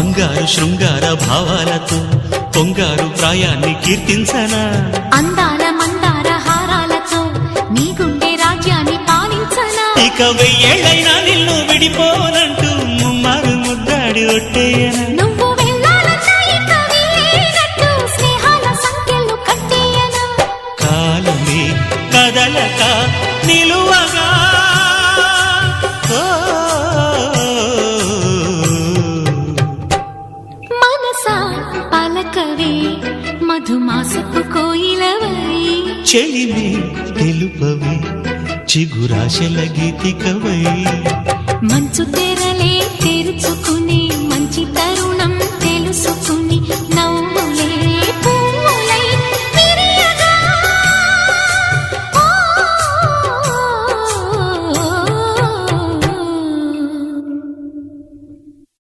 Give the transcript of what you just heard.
బంగారు శృంగార భావాలతో పొంగారు ప్రాయాన్ని కీర్తించనా అందాల మందార హారాలతో నీ గుండె రాజ్యాన్ని పాలించనా ఇక వెయ్యేళ్ళైనా నిన్ను విడిపోనంటూ ముమ్మారు ముద్దాడి ఒట్టేయనా నువ్వు వెళ్ళాలన్నా ఇక వీలేనట్టు స్నేహాల సంఖ్యలు కట్టేయనా కాలమే కదలక నిలువగా మనసా పలకవే మధుమాసపు కోయిలవై చెలిమే తెలుపవే చిగురాశల గీతికవై మంచు తెరలే తెరుచుకునే మంచి తరుణం